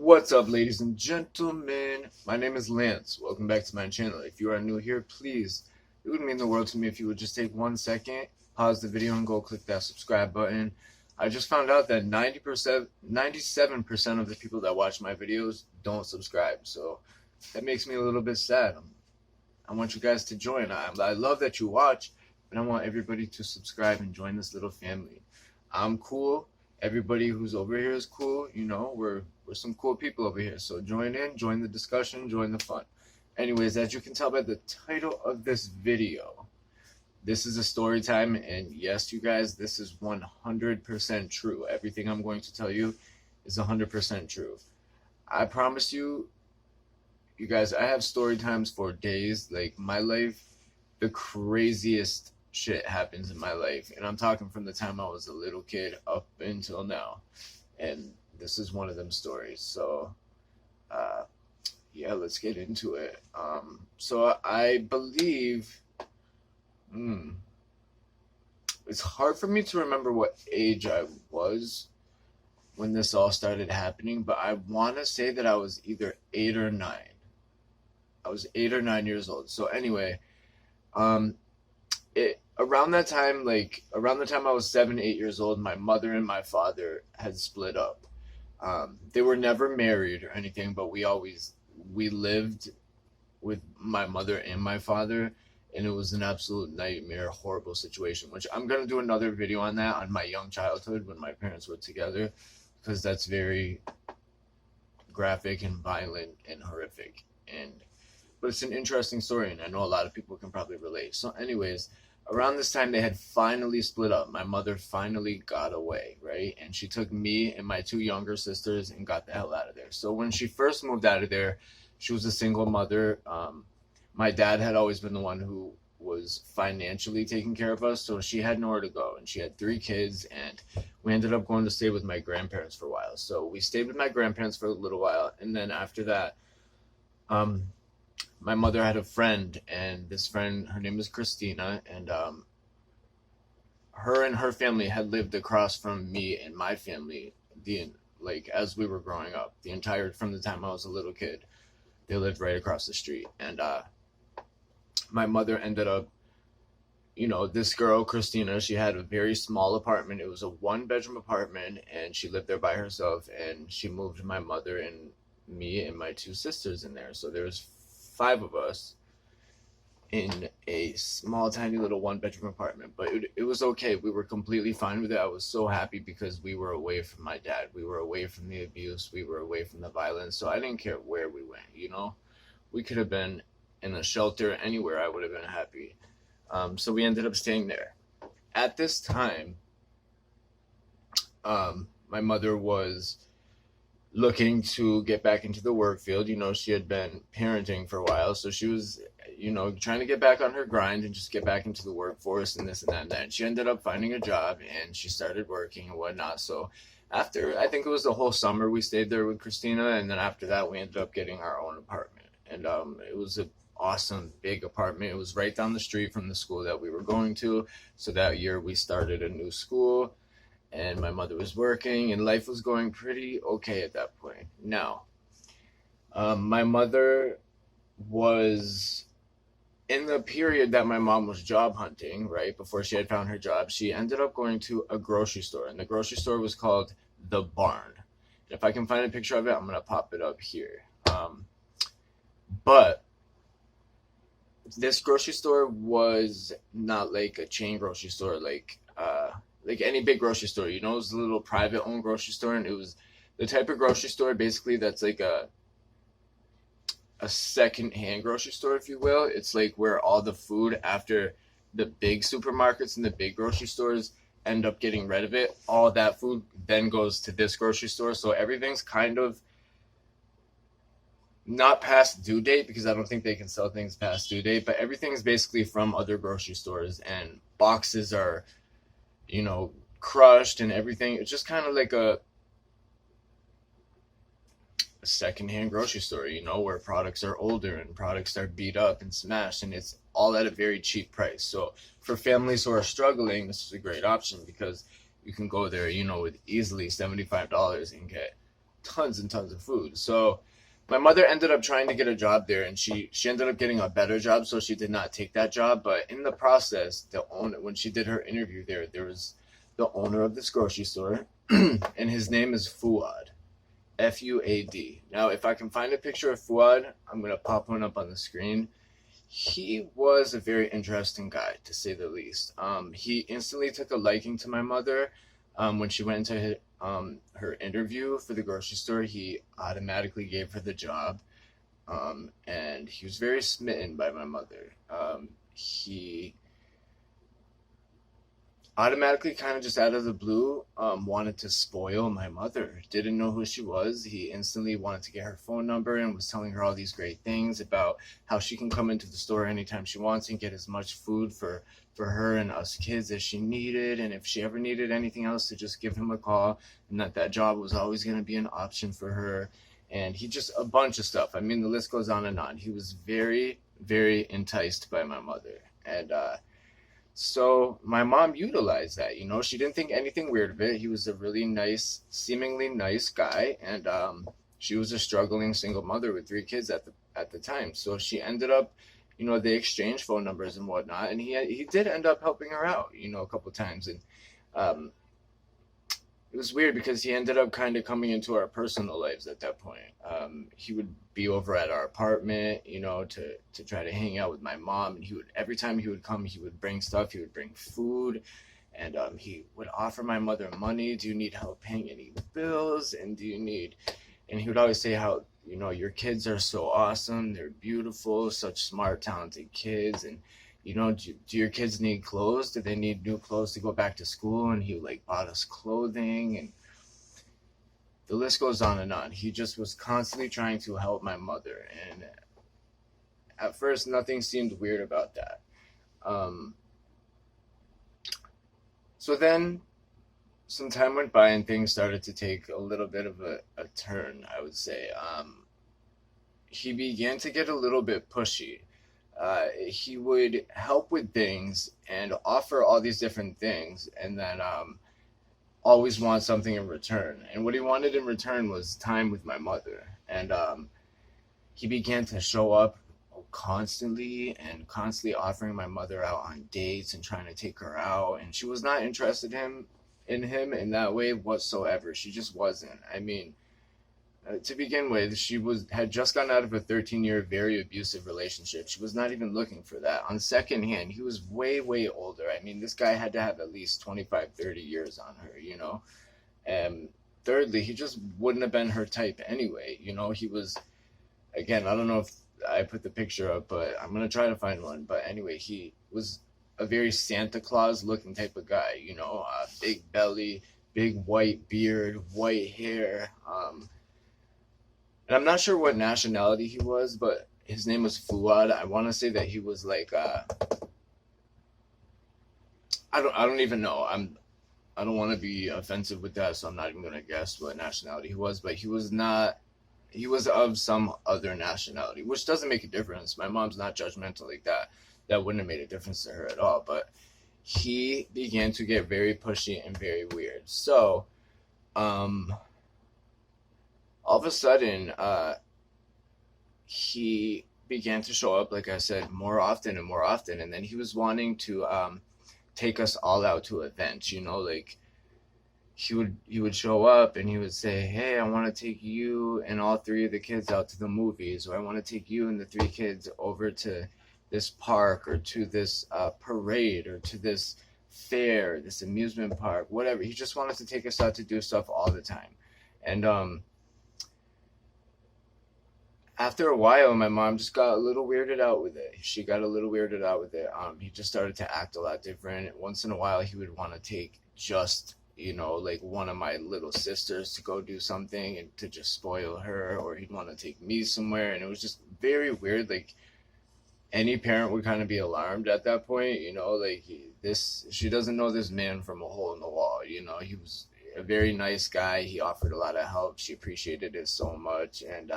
What's up, ladies and gentlemen? My name is Lance. Welcome back to my channel. If you are new here, please, it would mean the world to me if you would just take 1 second, pause the video, and go click that subscribe button. I just found out that 97% of the people that watch my videos don't subscribe, so that makes me a little bit sad. I want you guys to join. I love that you watch, but I want everybody to subscribe and join this little family. I'm cool. Everybody who's over here is cool. You know, we're some cool people over here. So join in, join the discussion, join the fun. Anyways, as you can tell by the title of this video, this is a story time. And yes, you guys, this is 100% true. Everything I'm going to tell you is 100% true. I promise you, you guys, I have story times for days. Like, my life, the craziest shit happens in my life, and I'm talking from the time I was a little kid up until now, and this is one of them stories. So yeah, let's get into it. So I believe it's hard for me to remember what age I was when this all started happening, but I want to say that I was either 8 or 9. I was 8 or 9 years old. So anyway, around the time I was 7, 8 years old, my mother and my father had split up. They were never married or anything, but we lived with my mother and my father, and it was an absolute nightmare, horrible situation, which I'm going to do another video on that, on my young childhood when my parents were together, because that's very graphic and violent and horrific. But it's an interesting story, and I know a lot of people can probably relate. So anyways, around this time, they had finally split up. My mother finally got away, right? And she took me and my 2 younger sisters and got the hell out of there. So when she first moved out of there, she was a single mother. My dad had always been the one who was financially taking care of us, so she had nowhere to go. And she had 3 kids, and we ended up going to stay with my grandparents for a while. So we stayed with my grandparents for a little while, and then after that, my mother had a friend, and this friend, her name is Christina, and her and her family had lived across from me and my family as we were growing up, from the time I was a little kid. They lived right across the street, and my mother ended up, this girl Christina, she had a very small apartment. It was a 1-bedroom apartment, and she lived there by herself, and she moved my mother and me and my 2 sisters in there. So there was 5 of us in a small, tiny little 1-bedroom apartment, but it was okay. We were completely fine with it. I was so happy because we were away from my dad. We were away from the abuse. We were away from the violence. So I didn't care where we went, We could have been in a shelter anywhere. I would have been happy. So we ended up staying there. At this time, my mother was looking to get back into the work field. She had been parenting for a while, so she was, trying to get back on her grind and just get back into the workforce and this and that and that. And she ended up finding a job, and she started working and whatnot. So after, I think it was the whole summer, we stayed there with Christina, and then after that, we ended up getting our own apartment. And it was an awesome big apartment. It was right down the street from the school that we were going to. So that year, we started a new school, and my mother was working, and life was going pretty okay at that point. Now, my mother was, in the period that my mom was job hunting, right, before she had found her job, she ended up going to a grocery store, and the grocery store was called The Barn. And if I can find a picture of it, I'm going to pop it up here. But this grocery store was not like a chain grocery store, like any big grocery store. It was a little private owned grocery store, and it was the type of grocery store basically that's like a second-hand grocery store, if you will. It's like where all the food, after the big supermarkets and the big grocery stores end up getting rid of it, all that food then goes to this grocery store. So everything's kind of not past due date, because I don't think they can sell things past due date, but everything's basically from other grocery stores, and boxes are crushed and everything. It's just kind of like a secondhand grocery store, where products are older and products are beat up and smashed, and it's all at a very cheap price. So for families who are struggling, this is a great option, because you can go there, with easily $75 and get tons and tons of food. So my mother ended up trying to get a job there, and she ended up getting a better job, so she did not take that job. But in the process, the owner, when she did her interview there was the owner of this grocery store, and his name is Fuad. Fuad. Now, if I can find a picture of Fuad, I'm gonna pop one up on the screen. He was a very interesting guy, to say the least. He instantly took a liking to my mother. When she went into her interview for the grocery store, he automatically gave her the job. And he was very smitten by my mother. He automatically, kind of just out of the blue, wanted to spoil my mother. Didn't know who she was. He instantly wanted to get her phone number and was telling her all these great things about how she can come into the store anytime she wants and get as much food for her and us kids as she needed, and if she ever needed anything else, to just give him a call, and that job was always going to be an option for her. And he just, a bunch of stuff. I mean, the list goes on and on. He was very, very enticed by my mother. And so my mom utilized that. She didn't think anything weird of it. He was a really nice, seemingly nice guy, and she was a struggling single mother with 3 kids at the time. So she ended up, they exchanged phone numbers and whatnot, and he did end up helping her out, a couple times. And um, it was weird because he ended up kind of coming into our personal lives at that point. He would be over at our apartment, to try to hang out with my mom. And every time he would come, he would bring stuff. He would bring food, and he would offer my mother money. Do you need help paying any bills? And and he would always say how, your kids are so awesome. They're beautiful, such smart, talented kids. And do your kids need clothes? Do they need new clothes to go back to school? And he like bought us clothing, and the list goes on and on. He just was constantly trying to help my mother, and at first nothing seemed weird about that. So then some time went by and things started to take a little bit of a turn, I would say. He began to get a little bit pushy. He would help with things and offer all these different things, and then always want something in return. And what he wanted in return was time with my mother. And he began to show up constantly offering my mother out on dates and trying to take her out. And she was not interested in him in that way whatsoever. She just wasn't. I mean, to begin with, she had just gotten out of a 13-year very abusive relationship. She was not even looking for that. On second hand, he was way, way older. I mean, this guy had to have at least 25, 30 years on her, And thirdly, he just wouldn't have been her type anyway. He was, again, I don't know if I put the picture up, but I'm going to try to find one. But anyway, he was a very Santa Claus looking type of guy, big belly, big white beard, white hair, and I'm not sure what nationality he was, but his name was Fuad. I want to say that he was like, I don't even know. I don't want to be offensive with that, so I'm not even going to guess what nationality he was, but he was of some other nationality, which doesn't make a difference. My mom's not judgmental like that. That wouldn't have made a difference to her at all, but he began to get very pushy and very weird. So, all of a sudden, he began to show up, like I said, more often and more often. And then he was wanting to take us all out to events, like he would show up and he would say, hey, I want to take you and all 3 of the kids out to the movies, or I want to take you and the 3 kids over to this park, or to this parade, or to this fair, this amusement park, whatever. He just wanted to take us out to do stuff all the time. And after a while, my mom just got a little weirded out with it. She got a little weirded out with it. He just started to act a lot different. Once in a while, he would want to take just, like one of my little sisters to go do something and to just spoil her, or he'd want to take me somewhere. And it was just very weird. Like, any parent would kind of be alarmed at that point, like she doesn't know this man from a hole in the wall. He was a very nice guy. He offered a lot of help. She appreciated it so much. And,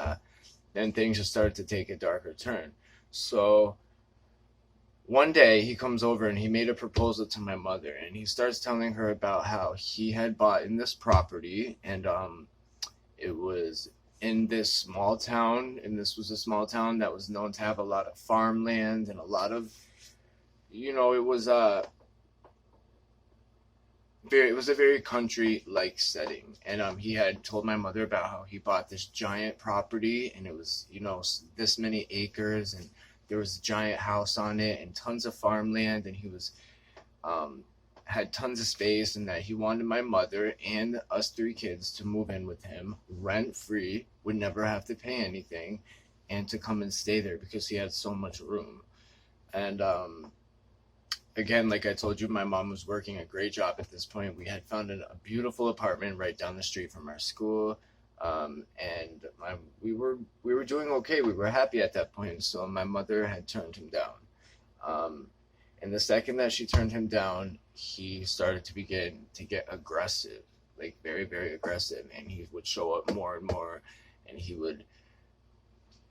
then things just started to take a darker turn. So one day he comes over and he made a proposal to my mother, and he starts telling her about how he had bought in this property, and It was in this small town, and this was a small town that was known to have a lot of farmland and a lot of, it was it was a very country like setting. And he had told my mother about how he bought this giant property, and it was, this many acres, and there was a giant house on it and tons of farmland, and he was um had tons of space, and that he wanted my mother and us three kids to move in with him rent free, would never have to pay anything, and to come and stay there because he had so much room. And again, like I told you, my mom was working a great job at this point. We had found a beautiful apartment right down the street from our school, and we were doing okay. We were happy at that point. So my mother had turned him down, um, and the second that she turned him down, he started to begin to get aggressive, like very very aggressive, and he would show up more and more, and he would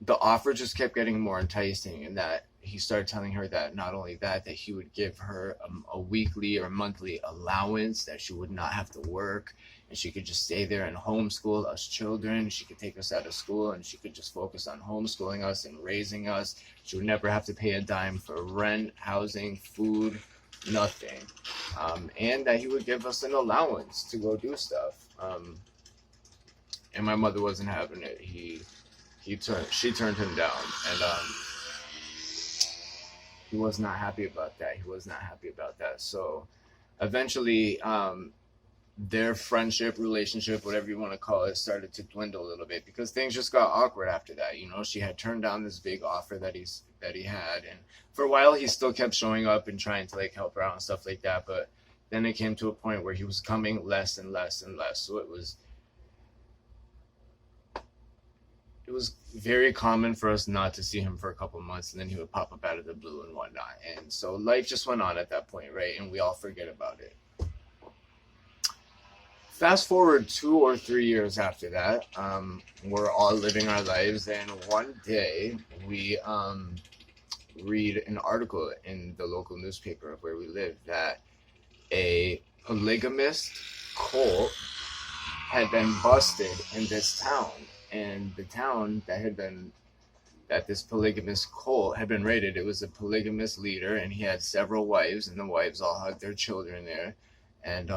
the offer just kept getting more enticing, and that he started telling her that not only that he would give her a weekly or monthly allowance, that she would not have to work, and she could just stay there and homeschool us children. She could take us out of school, and she could just focus on homeschooling us and raising us. She would never have to pay a dime for rent, housing, food, nothing. And that he would give us an allowance to go do stuff. And my mother wasn't having it. She turned him down, and he was not happy about that. He was not happy about that. So eventually, their friendship, relationship, whatever you want to call it, started to dwindle a little bit, because things just got awkward after that. She had turned down this big offer that he had, and for a while he still kept showing up and trying to like help her out and stuff like that. But then it came to a point where he was coming less and less and less. So it was very common for us not to see him for a couple of months, and then he would pop up out of the blue and whatnot. And so life just went on at that point, right? And we all forget about it. Fast forward 2 or 3 years after that, we're all living our lives, and one day we read an article in the local newspaper of where we live that a polygamist cult had been busted in this town. And the town that this polygamous cult had been raided, it was a polygamous leader, and he had several wives, and the wives all had their children there. And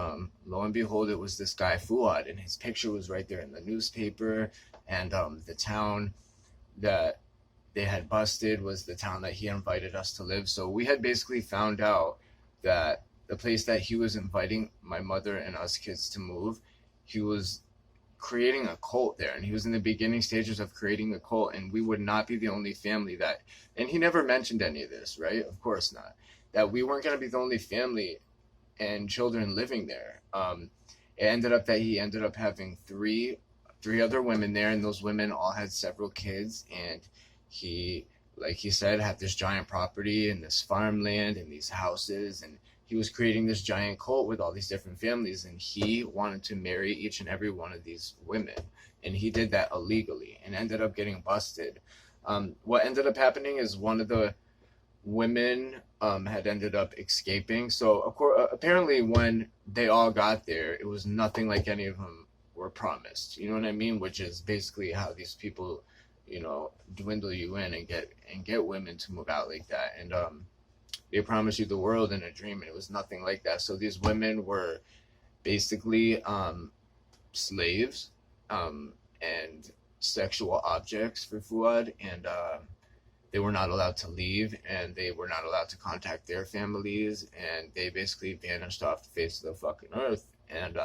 lo and behold, it was this guy Fuad, and his picture was right there in the newspaper. And the town that they had busted was the town that he invited us to live. So we had basically found out that the place that he was inviting my mother and us kids to move, he was creating a cult there, and he was in the beginning stages of creating a cult, and we would not be the only family that, and he never mentioned any of this, right? Of course not. That we weren't going to be the only family and children living there. It ended up that he ended up having three other women there, and those women all had several kids. And he, like he said, had this giant property and this farmland and these houses, and he was creating this giant cult with all these different families, and he wanted to marry each and every one of these women, and he did that illegally and ended up getting busted. What ended up happening is one of the women had ended up escaping. So of course, apparently, when they all got there, it was nothing like any of them were promised. You know what I mean? Which is basically how these people, dwindle you in and get women to move out like that. And they promise you the world in a dream, and it was nothing like that. So these women were basically slaves, and sexual objects for Fuad, and they were not allowed to leave, and they were not allowed to contact their families, and they basically vanished off the face of the fucking earth. And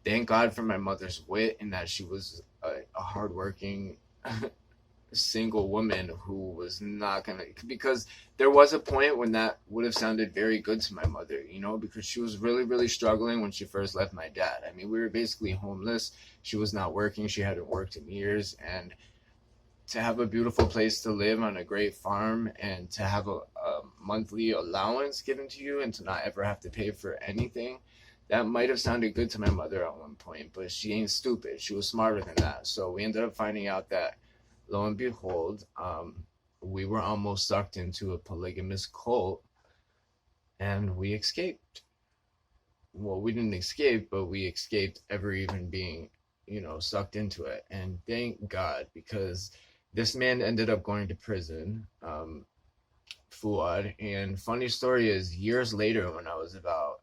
thank God for my mother's wit, in that she was a hardworking single woman who was not gonna, because there was a point when that would have sounded very good to my mother, because she was really really struggling when she first left my dad. I mean, we were basically homeless. She was not working. She hadn't worked in years, and to have a beautiful place to live on a great farm, and to have a monthly allowance given to you, and to not ever have to pay for anything, that might have sounded good to my mother at one point. But she ain't stupid. She was smarter than that. So we ended up finding out that, lo and behold, we were almost sucked into a polygamous cult, and we escaped. Well, we didn't escape, but we escaped ever even being sucked into it. And thank God, because this man ended up going to prison, Fuad. And funny story is, years later, when I was about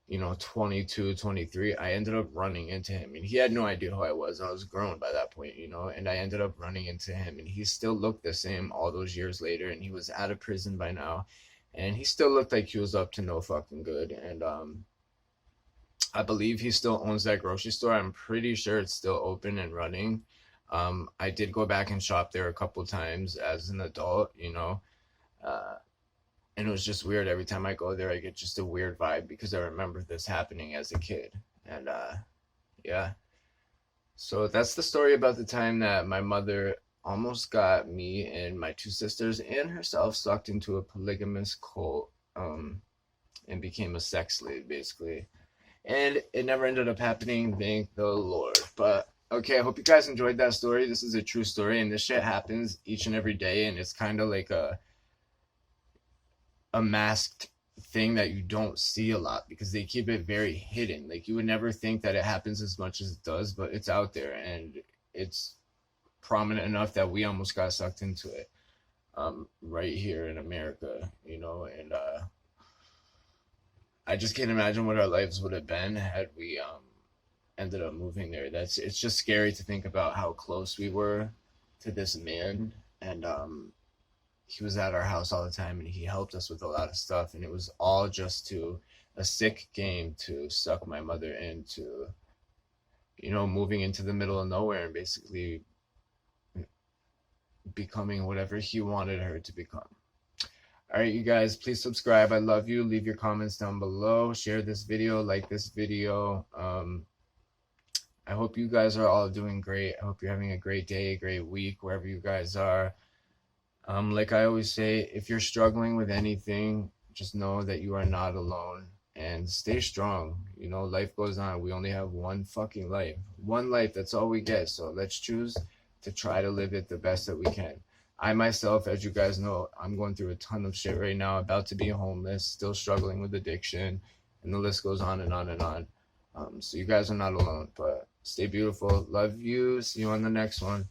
22, 23, I ended up running into him, and he had no idea who I was. I was grown by that point, and I ended up running into him, and he still looked the same all those years later, and he was out of prison by now, and he still looked like he was up to no fucking good. And I believe he still owns that grocery store. I'm pretty sure it's still open and running. I did go back and shop there a couple times as an adult, uh, and it was just weird. Every time I go there, I get just a weird vibe because I remember this happening as a kid. And yeah. So that's the story about the time that my mother almost got me and my two sisters and herself sucked into a polygamous cult, and became a sex slave, basically. And it never ended up happening, thank the Lord. But okay, I hope you guys enjoyed that story. This is a true story, and this shit happens each and every day, and it's kind of like a masked thing that you don't see a lot because they keep it very hidden. Like, you would never think that it happens as much as it does, but it's out there, and it's prominent enough that we almost got sucked into it, right here in America, and I just can't imagine what our lives would have been had we ended up moving there. It's just scary to think about how close we were to this man. And he was at our house all the time, and he helped us with a lot of stuff, and it was all just to a sick game to suck my mother into moving into the middle of nowhere and basically becoming whatever he wanted her to become. All right, you guys, please subscribe. I love you. Leave your comments down below. Share this video, like this video. I hope you guys are all doing great. I hope you're having a great day, a great week, wherever you guys are. Like I always say, if you're struggling with anything, just know that you are not alone, and stay strong. Life goes on. We only have one fucking life. One life, that's all we get. So let's choose to try to live it the best that we can. I myself, as you guys know, I'm going through a ton of shit right now, about to be homeless, still struggling with addiction, and the list goes on and on and on. So you guys are not alone, but stay beautiful. Love you. See you on the next one.